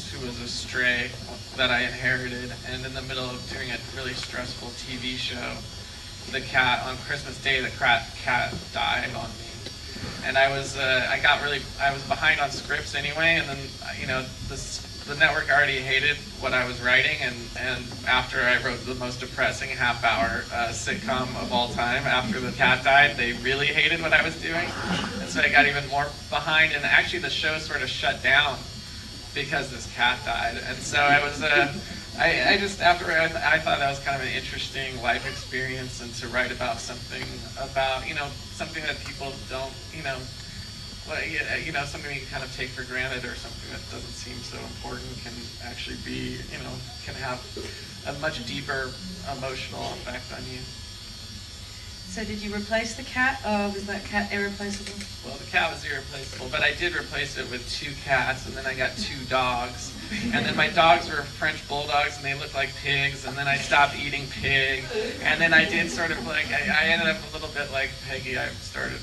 who was a stray that I inherited, and in the middle of doing a really stressful TV show, the cat, on Christmas Day, the cat died on me. And I was behind on scripts anyway, and then, the network already hated what I was writing, and after I wrote the most depressing half-hour sitcom of all time, after the cat died, they really hated what I was doing, and so I got even more behind, and actually the show sort of shut down because this cat died, and so I was, I thought that was kind of an interesting life experience, and to write about something something that people don't, something you kind of take for granted, or something that doesn't seem so important can actually be, can have a much deeper emotional effect on you. So did you replace the cat, or was that cat irreplaceable? Well, the cat was irreplaceable, but I did replace it with 2 cats, and then I got 2 dogs. And then my dogs were French bulldogs, and they looked like pigs, and then I stopped eating pig. And then I did sort of like, I ended up a little bit like Peggy. I started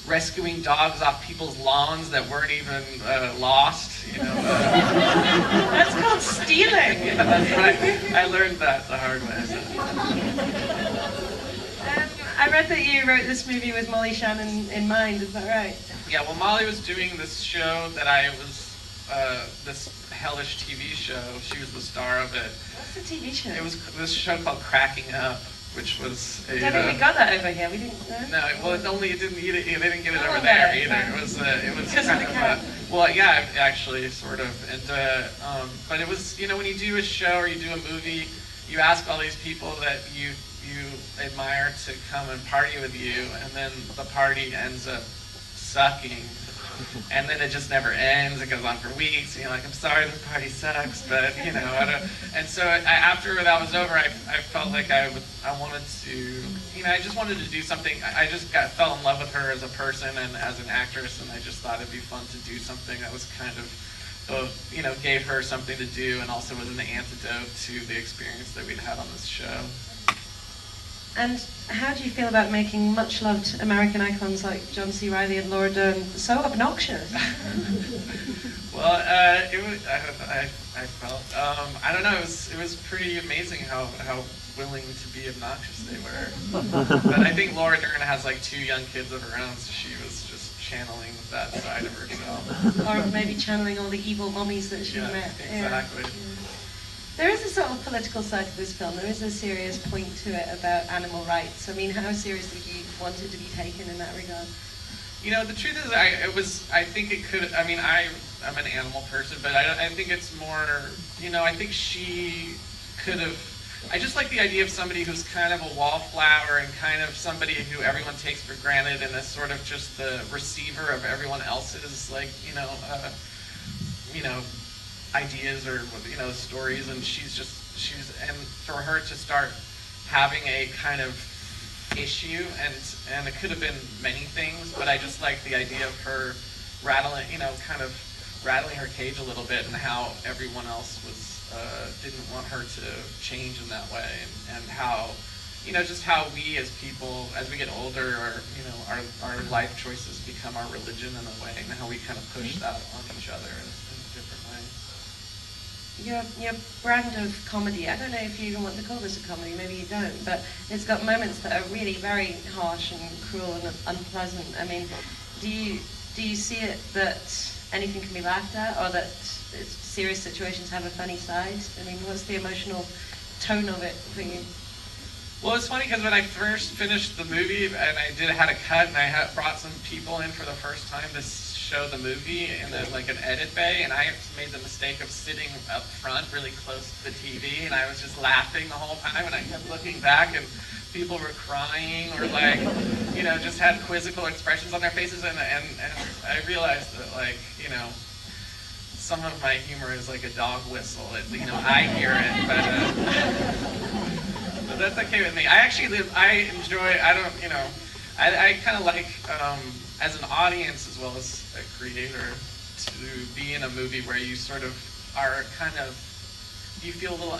rescuing dogs off people's lawns that weren't even lost. That's called stealing. Yeah, that's right. I learned that the hard way. I read that you wrote this movie with Molly Shannon in mind, is that right? Yeah, well, Molly was doing this show that I was, this hellish TV show. She was the star of it. What's the TV show? It was this show called Cracking Up, which was a... I think we got that over here, we didn't know? No, well, they didn't get it over there either. It was kind of, well, yeah, actually, sort of. And, but it was, when you do a show or you do a movie, you ask all these people that you admire to come and party with you, and then the party ends up sucking, and then it just never ends. It goes on for weeks, and you're like, I'm sorry, the party sucks, but I don't. And so after that was over, I felt like I wanted to, I just wanted to do something. I just fell in love with her as a person and as an actress, and I just thought it'd be fun to do something that was kind of, gave her something to do, and also was an antidote to the experience that we'd had on this show. And how do you feel about making much-loved American icons like John C. Reilly and Laura Dern so obnoxious? Well, I felt, I don't know, it was pretty amazing how willing to be obnoxious they were. But I think Laura Dern has like 2 young kids of her own, so she was just channeling that side of herself. Or maybe channeling all the evil mummies that she met. Exactly. Yeah. There is a sort of political side to this film. There is a serious point to it about animal rights. I mean, how seriously do you want it to be taken in that regard? The truth is, I think it could, I'm an animal person, but I think it's more, I think she could have, I just like the idea of somebody who's kind of a wallflower and kind of somebody who everyone takes for granted and is sort of just the receiver of everyone else's, like, ideas or stories, and and for her to start having a kind of issue, and it could have been many things, but I just like the idea of her rattling her cage a little bit, and how everyone else didn't want her to change in that way, and how just how we as people, as we get older, our life choices become our religion in a way, and how we kind of push that on each other in different ways. Your brand of comedy, I don't know if you even want to call this a comedy, maybe you don't, but it's got moments that are really very harsh and cruel and unpleasant. I mean, do you see it that anything can be laughed at, or that serious situations have a funny side? I mean, what's the emotional tone of it for you? Well, it's funny because when I first finished the movie, and I had a cut, and I brought some people in for the first time to show the movie in an edit bay, and I made the mistake of sitting up front really close to the TV, and I was just laughing the whole time, and I kept looking back, and people were crying or just had quizzical expressions on their faces, and I realized that some of my humor is like a dog whistle. I hear it, but that's okay with me. I enjoy. I kind of like, as an audience as well as a creator, to be in a movie where you sort of are you feel a little